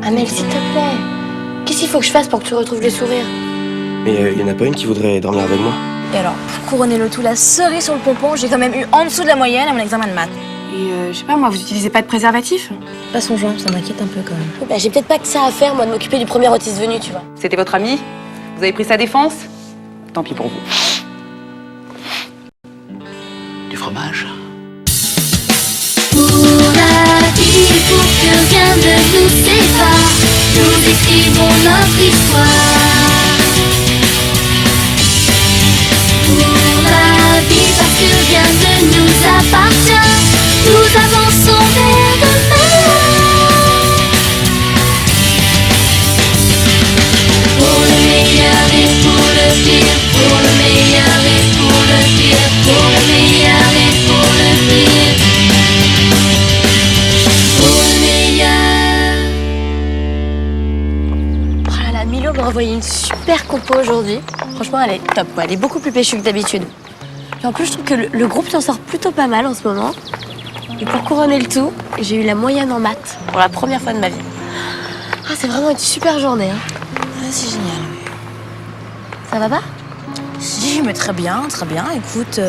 Amel, s'il te plaît. Qu'est-ce qu'il faut que je fasse pour que tu retrouves le sourire? Mais y en a pas une qui voudrait dormir avec moi? Et alors, pour couronner le tout, la cerise sur le pompon, j'ai quand même eu en dessous de la moyenne à mon examen de maths. Et je sais pas moi, vous utilisez pas de préservatif? Pas son genre, ça m'inquiète un peu quand même. Bah, j'ai peut-être pas que ça à faire, moi, de m'occuper du premier autiste venu, tu vois. C'était votre ami? Vous avez pris sa défense? Tant pis pour vous. Du fromage. Pour la vie, pour que rien ne nous sépare, nous écrivons notre histoire. Pour la vie, parce que rien ne nous appartient, nous avançons vers demain. Pour le meilleur et pour le pire, pour le meilleur et pour le pire, pour le meilleur et pour le pire. Oh là là, Milo m'a envoyé une super compo aujourd'hui. Franchement, elle est top, quoi. Elle est beaucoup plus péchue que d'habitude. Et en plus, je trouve que le groupe s'en sort plutôt pas mal en ce moment. Et pour couronner le tout, j'ai eu la moyenne en maths pour la première fois de ma vie. Ah, c'est vraiment une super journée, hein. Ah, c'est génial. Ça va pas? Si, mais très bien, très bien. Écoute,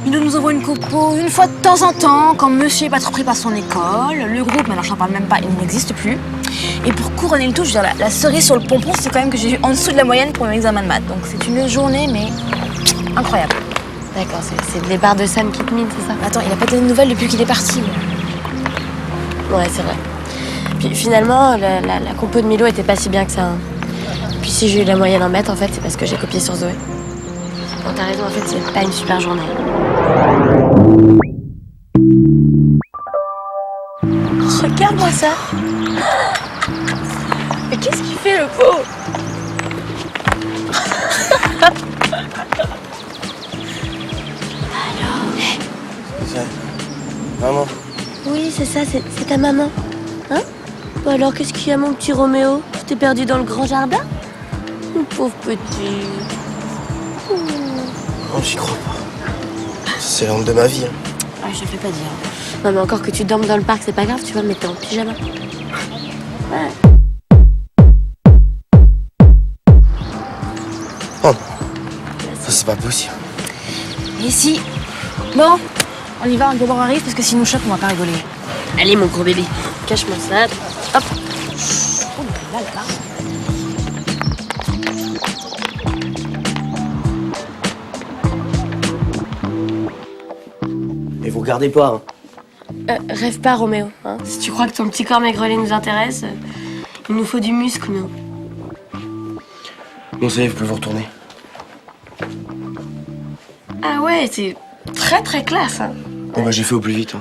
Milo nous envoie une compo une fois de temps en temps, quand monsieur est pas trop pris par son école. Le groupe, maintenant j'en parle même pas, il n'existe plus. Et pour couronner le tout, je veux dire, la cerise sur le pompon, c'est quand même que j'ai eu en dessous de la moyenne pour mon examen de maths. Donc c'est une journée, mais incroyable. D'accord, c'est les barres de Sam qui te minent, c'est ça? Attends, il a pas donné de nouvelles depuis qu'il est parti. Ouais, c'est vrai. Puis finalement, la compo de Milo était pas si bien que ça, hein. Puis si j'ai eu la moyenne en maths, en fait, c'est parce que j'ai copié sur Zoé. Bon, t'as raison, en fait, c'est pas une super journée. Regarde-moi ça. Mais qu'est-ce qu'il fait, le pauvre? Maman. Oui, c'est ça, c'est ta maman. Hein? Bah alors, qu'est-ce qu'il y a, mon petit Roméo? Tu t'es perdu dans le grand jardin? Mon pauvre petit. Non, j'y crois pas. C'est l'homme de ma vie. Hein. Ah, je te fais pas dire. Non, mais encore que tu dormes dans le parc, c'est pas grave, tu vas me mettre en pyjama. Ouais. Oh, ça c'est pas possible. Et si? Bon, on y va, on va boire un riff parce que s'il nous choque, on va pas rigoler. Allez, mon gros bébé, cache-moi ça. Hop. Oh là là là. Et vous regardez pas, hein. Rêve pas, Roméo. Hein. Si tu crois que ton petit corps maigrelet nous intéresse, il nous faut du muscle, nous. Bon, ça y est, vous pouvez vous retourner. Ah ouais, c'est très très classe. Hein. Bon, bah j'ai fait au plus vite. Hein.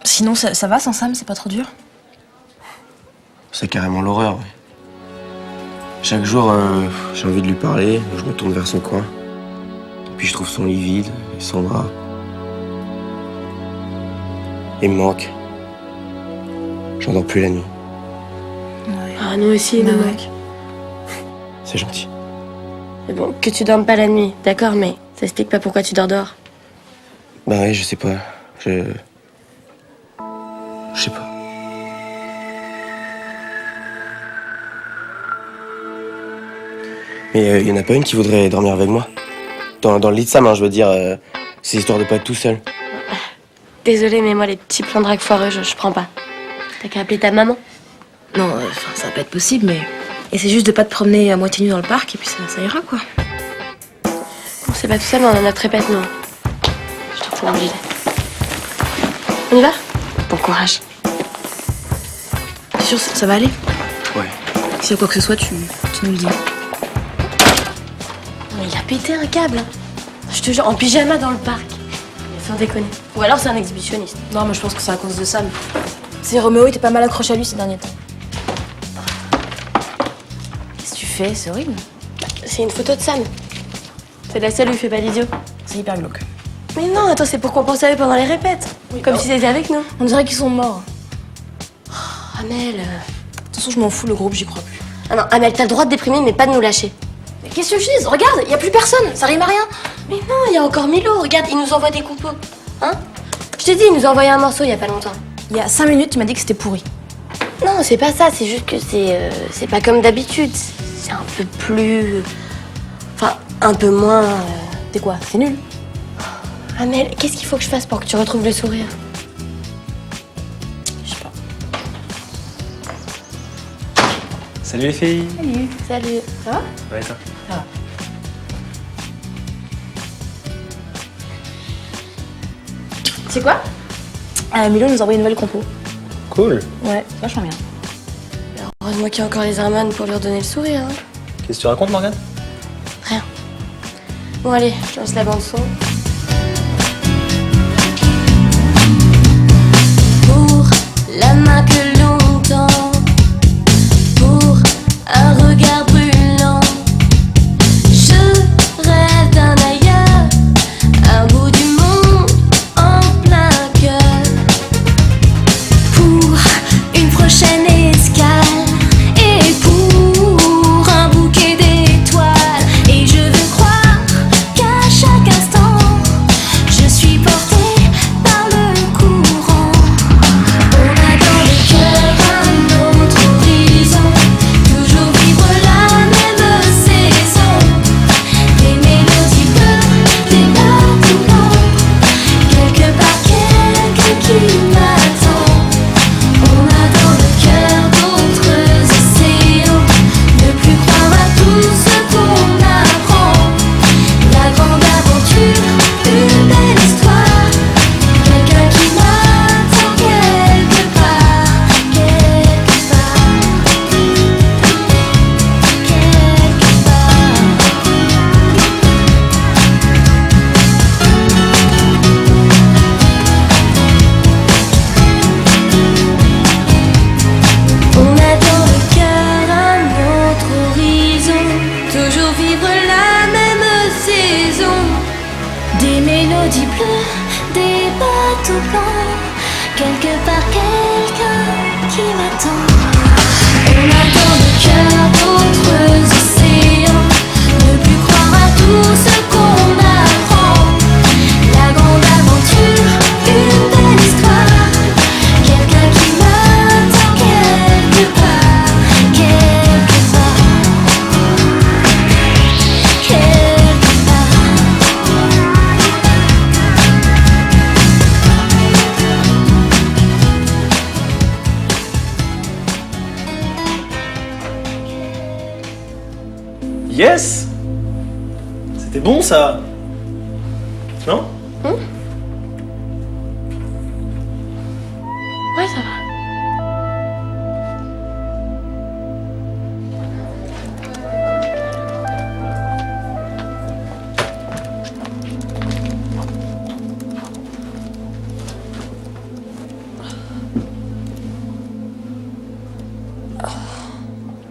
Sinon, ça va sans Sam, c'est pas trop dur? C'est carrément l'horreur, ouais. Chaque jour, j'ai envie de lui parler, je me tourne vers son coin. Puis je trouve son lit vide, et son drap. Il me manque. J'en dors plus la nuit. Ouais. Ah, nous aussi, nous ouais. manque. C'est gentil. Mais bon, que tu dormes pas la nuit, d'accord, mais ça explique pas pourquoi tu dors dehors. Bah ouais, je sais pas. Je sais pas. Mais y en a pas une qui voudrait dormir avec moi? Dans le lit de Sam, hein, je veux dire. C'est histoire de pas être tout seul. Désolée, mais moi, les petits plans de drague foireux, je prends pas. T'as qu'à appeler ta maman. Non, ça va pas être possible, mais... Et c'est juste de pas te promener à moitié nu dans le parc, et puis ça ira, quoi. Bon, c'est pas tout seul, mais on a notre répète, nous. Je te retourne le gilet. On y va? Bon courage. T'es sûr, ça va aller? Ouais. S'il y a quoi que ce soit, tu nous le dis. Mais il a pété un câble, hein. Je te jure, en pyjama dans le parc. Sans déconner. Ou alors c'est un exhibitionniste. Non, moi je pense que c'est à cause de Sam. C'est Roméo, il était pas mal accroché à lui ces derniers temps. Qu'est-ce que tu fais? C'est horrible. C'est une photo de Sam. C'est la seule où il fait pas l'idiot. C'est hyper glauque. Mais non, attends, c'est pour qu'on pense à eux pendant les répètes. Comme s'ils étaient avec nous. On dirait qu'ils sont morts. Oh, Amel. De toute façon, je m'en fous, le groupe, j'y crois plus. Ah non, Amel, t'as le droit de déprimer, mais pas de nous lâcher. Mais qu'est-ce que je dis? Regarde, y a plus personne, ça rime à rien. Mais non, il y a encore Milo. Regarde, il nous envoie des compos. Hein? Je t'ai dit, il nous a envoyé un morceau il y a pas longtemps. Il y a 5 minutes, tu m'as dit que c'était pourri. Non, c'est pas ça, c'est juste que c'est pas comme d'habitude. C'est un peu plus... Enfin, un peu moins... C'est quoi? C'est nul. Amel, qu'est-ce qu'il faut que je fasse pour que tu retrouves le sourire? Je sais pas. Salut les filles. Salut. Ça va? Ouais, toi. C'est quoi? Milo nous envoie une nouvelle compo. Cool. Ouais, vachement bien. Heureusement qu'il y a encore les Herman pour leur donner le sourire. Hein. Qu'est-ce que tu racontes, Morgane? Rien. Bon allez, je lance la bande son. Pour la main que l'on tend, pour un regard brûlant, je rêve d'un ailleurs, un bout du monde en plein cœur. Pour une prochaine escale et pour un bouquet d'étoiles. Et je veux croire qu'à chaque instant je suis portée par le courant. On a dans le cœur un autre horizon, toujours vivre la même saison. Des mélodies bleues, des bateaux blancs, quelque part quelqu'un qui m'attend. On a dans le cœur d'autres océans, ne plus croire à tout ce qu'on apprend. La grande aventure, une belle histoire, quelqu'un qui m'attend quelque part, quelque part, quelque part. On a dans le cœur un autre horizon, toujours vivre la même saison. Des mélodies bleues, des bateaux blancs, quelque part quelqu'un qui m'attend. On a dans le cœur d'autres océans, ne plus croire à tout ce qu'on apprend. La grande aventure, une belle histoire, quelqu'un qui m'attend quelque part, quelque part, quelque Yes! C'était bon ça? Non? Ouais, ça va.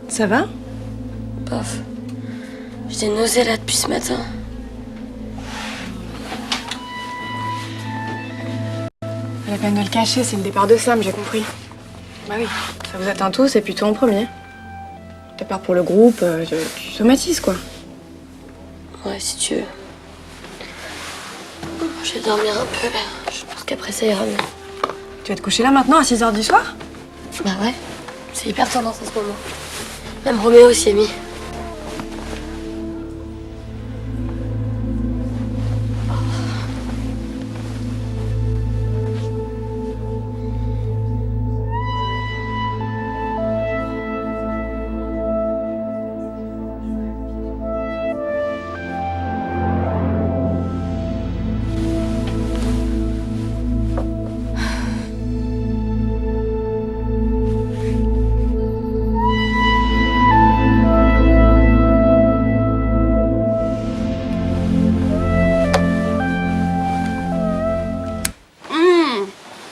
Ça va? Bof. J'ai des nausées là depuis ce matin. La peine de le cacher, c'est le départ de Sam, j'ai compris. Bah oui, ça vous atteint tous et puis toi en premier. T'as peur pour le groupe, tu somatises quoi. Ouais, si tu veux. Je vais dormir un peu là. Je pense qu'après ça ira mieux. Tu vas te coucher là maintenant à 6h du soir? Bah ouais, c'est hyper tendance en ce moment. Même Roméo s'y est mis.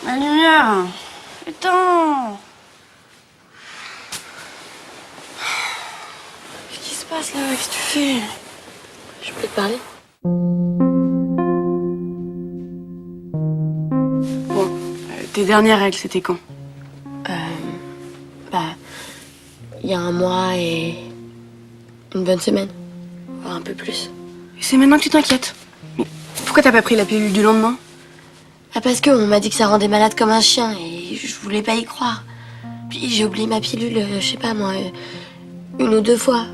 La lumière. Putain. Qu'est-ce qui se passe là? Qu'est-ce que tu fais? Je peux te parler? Bon, tes dernières règles, c'était quand? Bah, il y a un mois et une bonne semaine, voire un peu plus. Et c'est maintenant que tu t'inquiètes. Mais pourquoi t'as pas pris la pilule du lendemain? Ah parce qu'on m'a dit que ça rendait malade comme un chien et je voulais pas y croire. Puis j'ai oublié ma pilule, je sais pas moi, une ou deux fois.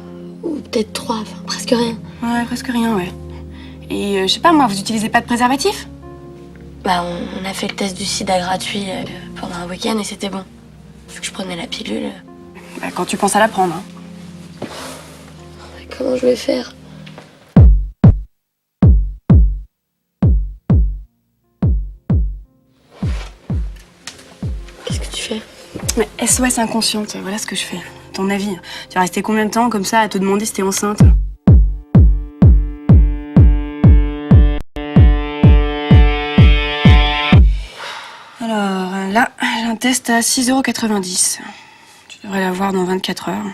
Ou peut-être trois, enfin presque rien. Ouais, presque rien, ouais. Et je sais pas, moi, vous utilisez pas de préservatif? Bah, on a fait le test du sida gratuit pendant un week-end et c'était bon. Vu que je prenais la pilule. Bah, quand tu penses à la prendre, hein. Comment je vais faire? Qu'est-ce que tu fais? Mais SOS inconsciente, voilà ce que je fais. Ton avis, tu vas rester combien de temps comme ça à te demander si t'es enceinte? Alors là, j'ai un test à 6,90 €. Tu devrais l'avoir dans 24 heures.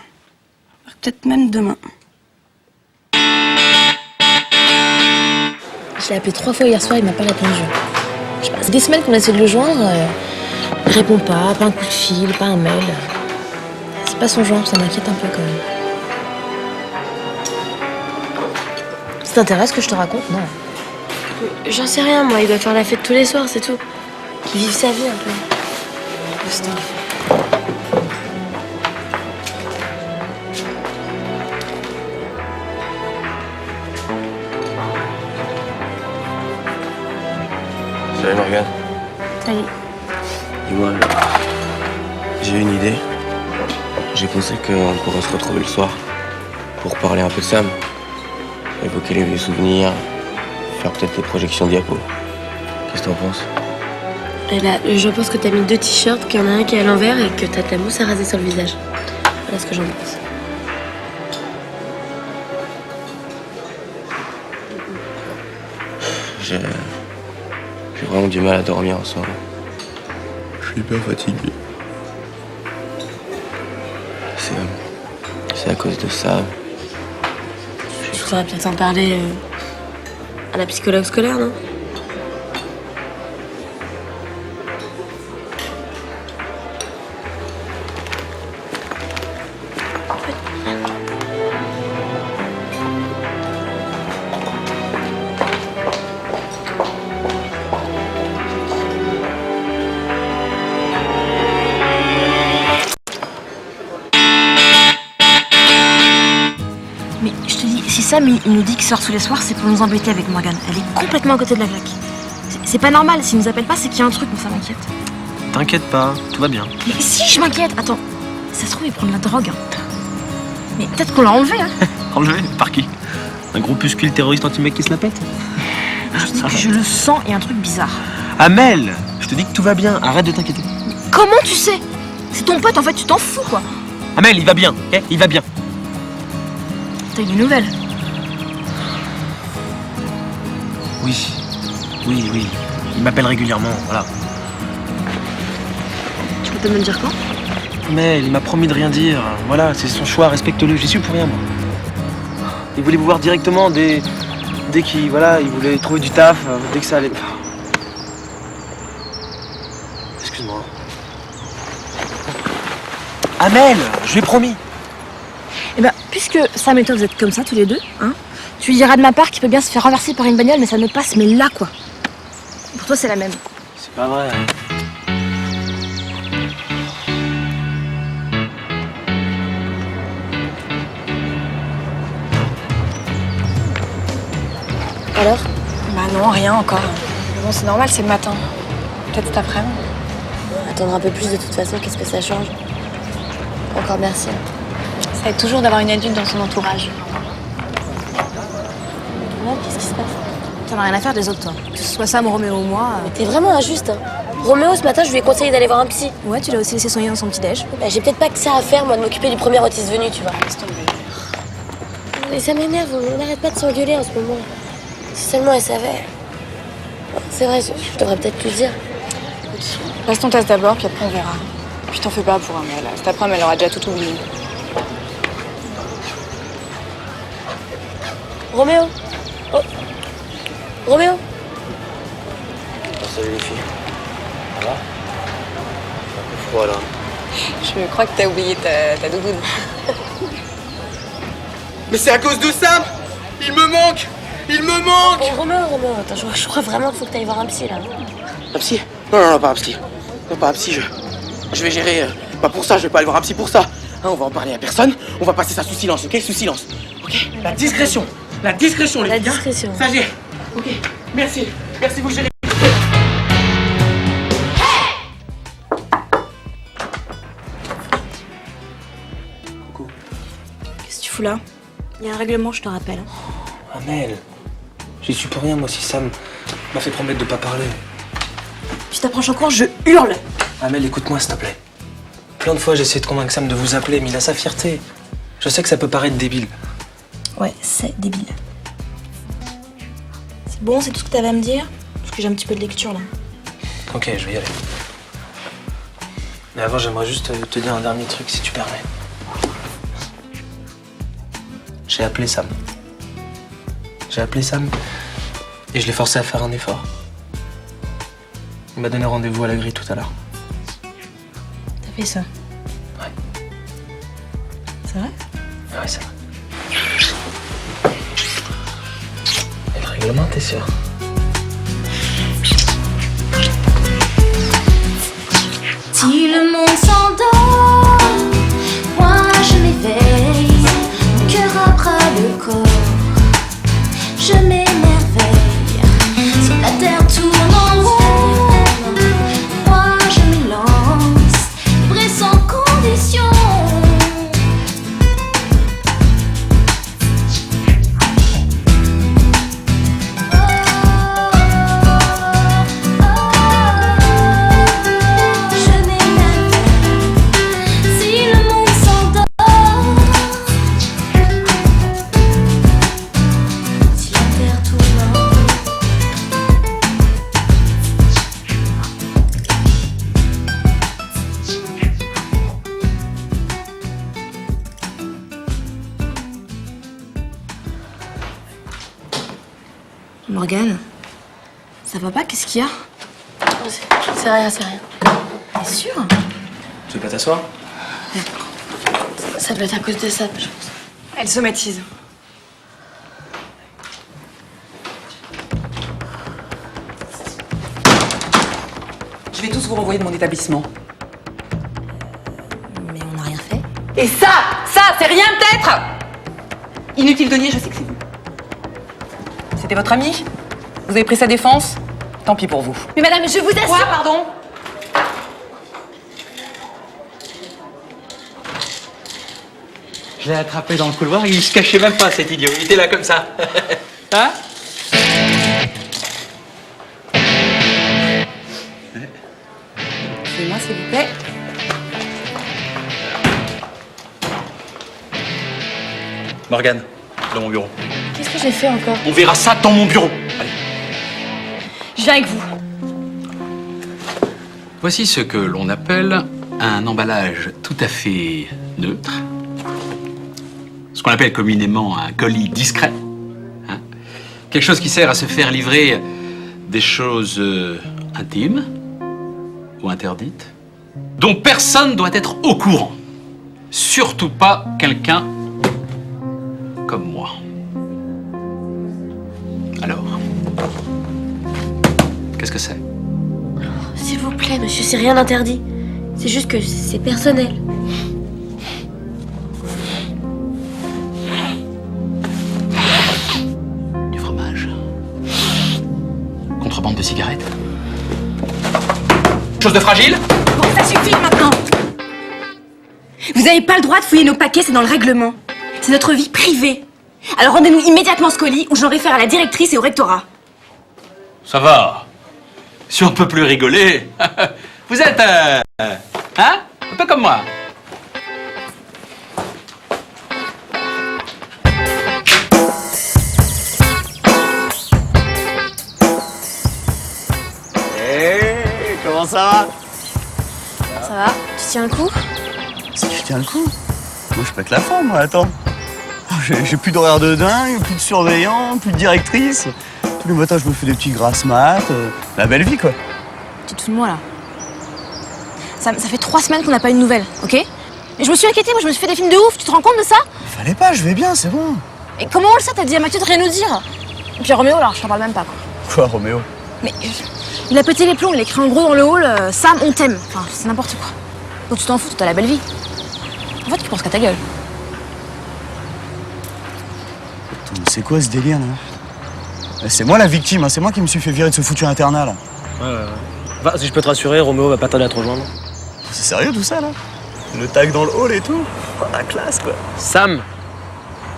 Peut-être même demain. Je l'ai appelé 3 fois hier soir, il m'a pas répondu. Je sais pas, c'est des semaines qu'on essaie de le joindre. Il répond pas un coup de fil, pas un mail. C'est pas son genre, ça m'inquiète un peu quand même. Ça t'intéresse que je te raconte? Non. J'en sais rien, moi. Il doit faire la fête tous les soirs, c'est tout. Qu'il vive sa vie un peu. Salut Morgane. Salut. Dis-moi, j'ai une idée. J'ai pensé qu'on pourrait se retrouver le soir pour parler un peu de Sam, évoquer les vieux souvenirs, faire peut-être des projections diapo. Qu'est-ce que t'en penses? Et là, je pense que t'as mis 2 t-shirts, qu'il y en a un qui est à l'envers et que t'as de la mousse à raser sur le visage. Voilà ce que j'en pense. J'ai vraiment du mal à dormir en ce moment. Je suis hyper fatigué. C'est à cause de ça. Je voudrais peut-être en parler à la psychologue scolaire, non? Mais je te dis, si Sam il nous dit qu'il sort tous les soirs, c'est pour nous embêter avec Morgane. Elle est complètement à côté de la plaque. C'est pas normal, s'il nous appelle pas, c'est qu'il y a un truc, mais ça m'inquiète. T'inquiète pas, tout va bien. Mais si, je m'inquiète. Attends, ça se trouve, il prend de la drogue. Hein. Mais peut-être qu'on l'a enlevé, hein. Enlevé? Par qui? Un groupuscule terroriste anti-mec qui se la pète? Je le sens, il y a un truc bizarre. Amel, je te dis que tout va bien, arrête de t'inquiéter. Comment tu sais? C'est ton pote, en fait, tu t'en fous, quoi. Amel, il va bien, ok? Il va bien. T'as une nouvelle? Oui, oui. Il m'appelle régulièrement, voilà. Tu peux me le dire quand? Amel, il m'a promis de rien dire. Voilà, c'est son choix, respecte-le. J'y suis pour rien, moi. Il voulait vous voir directement dès qu'il il voulait trouver du taf, dès que ça allait. Excuse-moi. Amel, je lui ai promis. Eh ben, puisque Sam et toi vous êtes comme ça tous les deux, hein, tu lui diras de ma part qu'il peut bien se faire renverser par une bagnole, mais ça ne passe, mais là quoi. Pour toi c'est la même. C'est pas vrai. Alors? Bah non, rien encore. Mais bon, c'est normal, c'est le matin. Peut-être cet après-midi. Attendre un peu plus de toute façon, qu'est-ce que ça change? Encore merci. Ça aide toujours d'avoir une adulte dans son entourage. Ouais, qu'est-ce qui se passe? T'en as rien à faire des autres toi. Que ce soit Sam, Roméo ou moi. T'es vraiment injuste, hein. Roméo, ce matin, je lui ai conseillé d'aller voir un psy. Ouais, tu l'as aussi laissé soigner dans son petit-déj. Bah, j'ai peut-être pas que ça à faire, moi, de m'occuper du premier autiste venu, tu vois. Mais ça m'énerve, on n'arrête pas de s'engueuler en ce moment. Si seulement elle savait. C'est vrai, je devrais peut-être lui dire. Passe ton test d'abord, puis après on verra. Puis t'en fais pas pour Amel. Cet après-midi, elle aura déjà tout oublié. Roméo? Oh. Roméo? Salut les filles. Ça va? C'est un peu froid là. Je crois que t'as oublié ta doudoune. Mais c'est à cause de Sam! Il me manque! Il me manque! Oh, Roméo, attends, je crois vraiment qu'il faut que t'ailles voir un psy, là. Un psy? Non, pas un psy. Non, pas un psy, je vais gérer Pas pour ça, je vais pas aller voir un psy pour ça. Hein, on va en parler à personne, on va passer ça sous silence, ok? Sous silence. Ok? La discrétion, les La filles, hein. discrétion. Ça y est. Ok, merci. Merci, vous gérez. Qu'est-ce que tu fous là? Il y a un règlement, je te rappelle. Amel, j'y suis pour rien, moi, si Sam m'a fait promettre de pas parler. Tu t'approches encore, je hurle. Amel, écoute-moi, s'il te plaît. Plein de fois, j'ai essayé de convaincre Sam de vous appeler, mais il a sa fierté. Je sais que ça peut paraître débile. Ouais, c'est débile. C'est bon, c'est tout ce que t'avais à me dire? Parce que j'ai un petit peu de lecture là. Ok, je vais y aller. Mais avant, j'aimerais juste te dire un dernier truc, si tu permets. J'ai appelé Sam. J'ai appelé Sam et je l'ai forcé à faire un effort. Il m'a donné rendez-vous à la grille tout à l'heure. T'as fait ça? Ouais. C'est vrai? Ouais, c'est vrai. Et le règlement, t'es sûr? Si le monde s'endort, moi je m'éveille, mon cœur à bras le corps, je m'émerveille. Si la terre tourne en rond, moi je m'élance, libre et sans condition. Je m'émerveille. Si le monde s'endort, si la terre tourne en rond. Morgane, ça va pas? Qu'est-ce qu'il y a? C'est rien, c'est rien. T'es sûre? Tu veux pas t'asseoir? Ça doit être à cause de ça, je pense. Elle somatise. Je vais tous vous renvoyer de mon établissement. Mais on n'a rien fait. Et ça, c'est rien peut-être. Inutile de nier, je sais que c'est vous. C'était votre ami? Vous avez pris sa défense? Tant pis pour vous. Mais madame, je vous assure. Quoi, pardon? Je l'ai attrapé dans le couloir, il se cachait même pas, cet idiot. Il était là comme ça. Hein? Excusez-moi, s'il vous plaît. Morgane, dans mon bureau. Qu'est-ce que j'ai fait encore? On verra ça dans mon bureau. Allez. Je viens avec vous. Voici ce que l'on appelle un emballage tout à fait neutre. Ce qu'on appelle communément un colis discret. Hein? Quelque chose qui sert à se faire livrer des choses intimes ou interdites, dont personne doit être au courant. Surtout pas quelqu'un comme moi. Alors, qu'est-ce que c'est? S'il vous plaît, monsieur, c'est rien d'interdit. C'est juste que c'est personnel. Du fromage. Contrebande de cigarettes. Chose de fragile? Bon, ça suffit maintenant. Vous n'avez pas le droit de fouiller nos paquets, c'est dans le règlement. C'est notre vie privée. Alors rendez-nous immédiatement ce colis ou j'en réfère à la directrice et au rectorat. Ça va. Si on ne peut plus rigoler. Vous êtes... hein? Un peu comme moi. Comment ça va? Ça va? Tu tiens le coup? Si je tiens le coup. Moi, je pète la forme, moi, attends. J'ai plus d'horaire de dingue, plus de surveillant, plus de directrice. Tous les matins, je me fais des petits grasses mat. La belle vie, quoi. Tu te fous de moi là? Ça fait 3 semaines qu'on n'a pas eu de nouvelles, ok? Mais je me suis inquiétée, moi je me suis fait des films de ouf, tu te rends compte de ça? Fallait pas, je vais bien, c'est bon. Et comment on le sait? T'as dit à Mathieu de rien nous dire? Et puis Roméo, alors je t'en parle même pas quoi. Quoi, Roméo? Mais il a pété les plombs, il a écrit en gros dans le hall Sam, on t'aime. Enfin, c'est n'importe quoi. Donc tu t'en fous, t'as la belle vie. En fait, tu penses qu'à ta gueule. Attends, mais c'est quoi ce délire là? C'est moi la victime, hein. C'est moi qui me suis fait virer de ce foutu internat là. Ouais. Va, si je peux te rassurer, Roméo va pas tarder à te rejoindre. C'est sérieux tout ça là? Le tag dans le hall et tout? Oh, la classe quoi. Sam!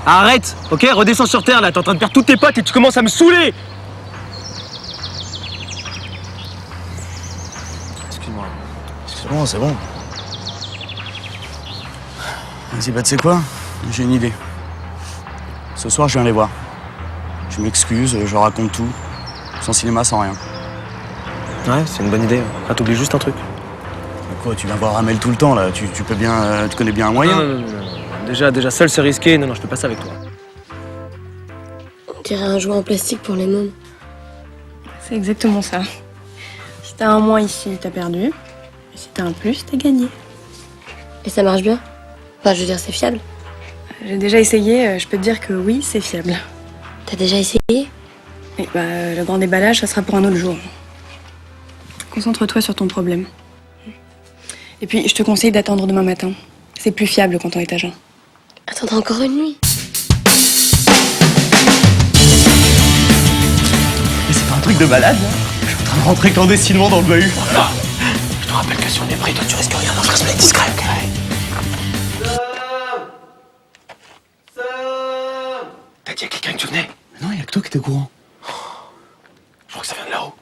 Arrête! Ok, redescends sur terre là, t'es en train de perdre tous tes potes et tu commences à me saouler! Excuse-moi. C'est bon, c'est bon. Vas-y, bah tu sais quoi? J'ai une idée. Ce soir, je viens les voir. Je m'excuse, je leur raconte tout. Sans cinéma, sans rien. Ouais, c'est une bonne idée. Ah, t'oublies juste un truc. Quoi, tu viens voir Amel tout le temps là? Tu peux bien, tu connais bien un moyen? Non. Déjà seul c'est risqué. Non, je peux pas ça avec toi. On dirait un jouet en plastique pour les mômes. C'est exactement ça. Si t'as un moins ici, t'as perdu. Et si t'as un plus, t'as gagné. Et ça marche bien? Enfin, je veux dire, c'est fiable. J'ai déjà essayé, je peux te dire que oui, c'est fiable. T'as déjà essayé? Et bah, le grand déballage, ça sera pour un autre jour. Concentre-toi sur ton problème. Et puis, je te conseille d'attendre demain matin. C'est plus fiable quand on est à jeun. Attendre encore une nuit? Mais c'est pas un truc de malade là? Je suis en train de rentrer clandestinement dans le bahut. Je te rappelle que si on est pris, toi tu risques rien, donc je reste discret, ok? T'as dit à quelqu'un que tu venais? Non, y'a que toi qui t'es au courant. Je crois que ça vient de là-haut.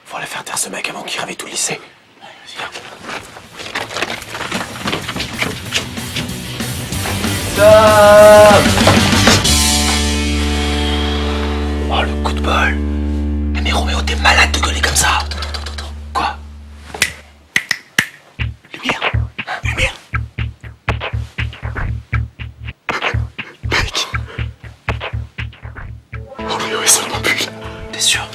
Faut aller faire taire ce mec avant qu'il ravit tout le lycée. Viens. Oh, le coup de bol. Mais Roméo, t'es malade de gueuler comme ça. Attends. Quoi? Lumière. Lumière. Mec. Roméo est sur mon pull. T'es sûr?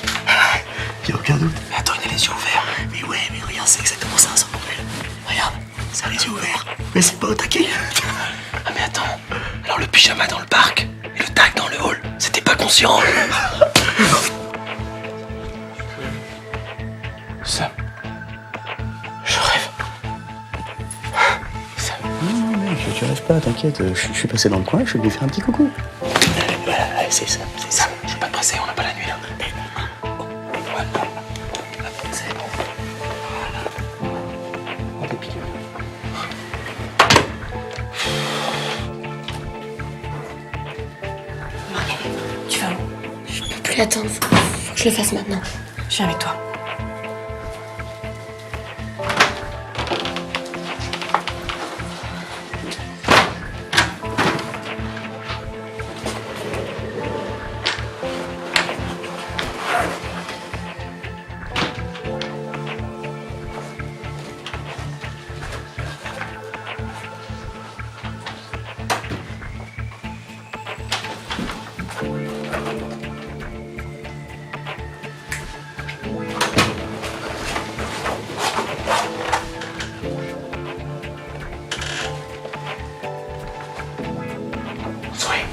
Y'a aucun doute. Mais attends, il a les yeux ouverts. Mais ouais, mais regarde, c'est exactement ça, son pull. Regarde, ça a les yeux ouverts. Mais c'est pas au taquet. Ah mais attends, alors le pyjama dans le parc et le tag dans le hall, c'était pas conscient. Sam, je rêve. Sam. Non, mec, tu rêves pas, t'inquiète. Je suis passé dans le coin, je suis venu faire un petit coucou. Voilà, c'est ça, c'est ça. Sam, je vais pas te presser, on n'a pas la nuit là. Voilà. C'est bon. Voilà. Oh, des piqûres. Tu vas où? Je peux plus attendre. Faut que je le fasse maintenant. Je viens avec toi. Zoé.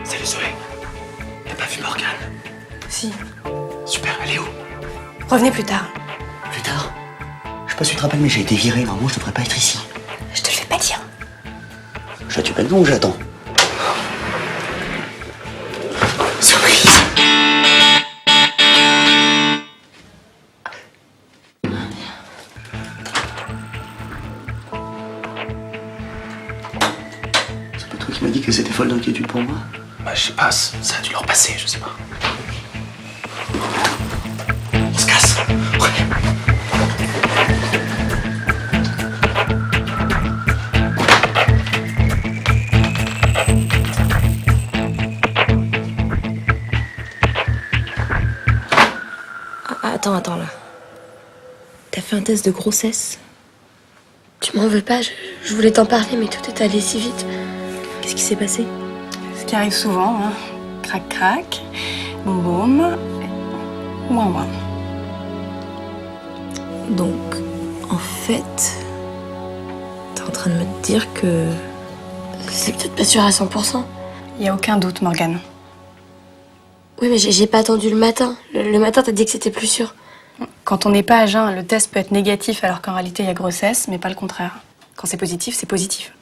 Salut Zoé. T'as pas vu Morgane? Si. Super, elle est où? Revenez plus tard. Plus tard. Je sais pas si tu te rappelles, mais j'ai été viré. Normalement, je devrais pas être ici. Je te le fais pas dire. Tu pas le nom ou j'attends? Zoé. C'est pas toi qui m'as dit que c'était folle d'inquiétude pour moi? Bah je sais pas, ça a dû leur passer, je sais pas. On se casse. Ouais. Attends là. T'as fait un test de grossesse? Tu m'en veux pas, je voulais t'en parler, mais tout est allé si vite. Qu'est-ce qui s'est passé? Ce qui arrive souvent, hein. Crac crac, boum boum, ouin ouin. Donc, en fait, t'es en train de me dire que... C'est peut-être pas sûr à 100%. Y a aucun doute, Morgane. Oui, mais j'ai pas attendu le matin. Le matin, t'as dit que c'était plus sûr. Quand on n'est pas à jeun, le test peut être négatif alors qu'en réalité il y a grossesse, mais pas le contraire. Quand c'est positif, c'est positif.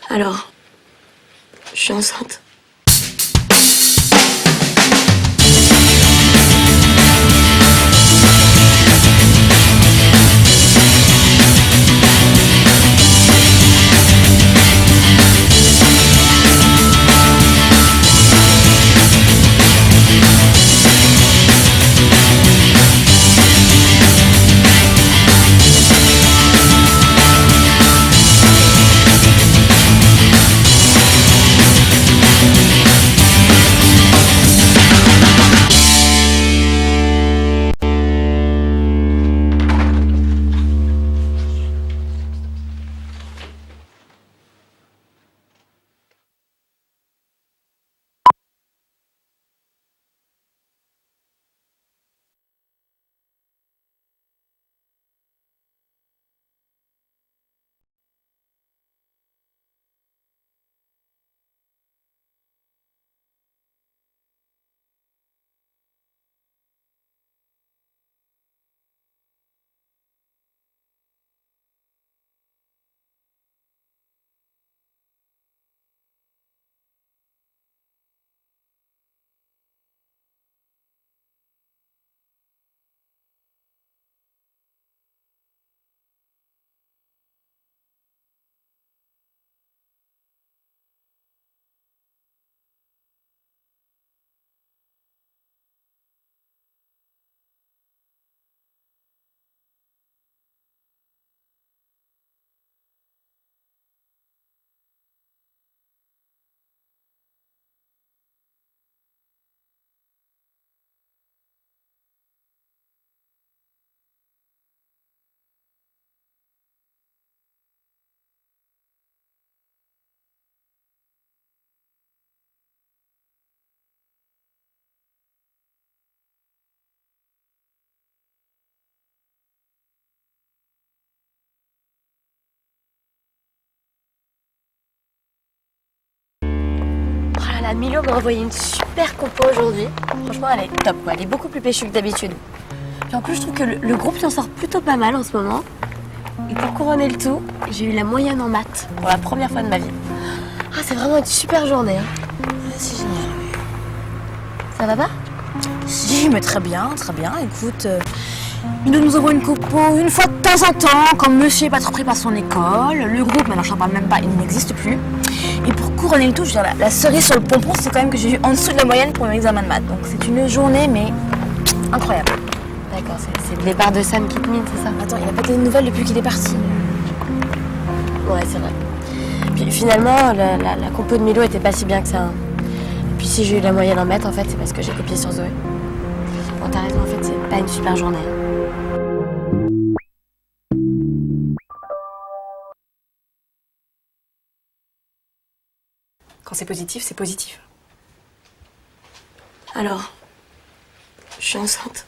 Alors, je suis enceinte. La Milo m'a envoyé une super compo aujourd'hui. Franchement, elle est top, quoi. Elle est beaucoup plus péchue que d'habitude. Puis en plus, je trouve que le groupe s'en sort plutôt pas mal en ce moment. Et pour couronner le tout, j'ai eu la moyenne en maths pour la première fois de ma vie. Ah, c'est vraiment une super journée. Hein. C'est génial. Ça va pas? Si, mais très bien, très bien. Écoute, il nous envoie une compo une fois de temps en temps, quand monsieur est pas trop pris par son école. Le groupe, maintenant je n'en parle même pas, il n'existe plus. Et pour couronner le tout, je veux dire, la cerise sur le pompon, c'est quand même que j'ai eu en dessous de la moyenne pour mon examen de maths. Donc c'est une journée, mais incroyable. D'accord, c'est le départ de Sam qui te mine, c'est ça? Attends, il n'a pas donné de nouvelles depuis qu'il est parti. Ouais, c'est vrai. Puis finalement, la compo de Milo était pas si bien que ça. Hein. Et puis si j'ai eu la moyenne en maths, en fait, c'est parce que j'ai copié sur Zoé. Bon, t'as raison, en fait, c'est pas une super journée. Quand c'est positif, c'est positif. Alors, je suis enceinte.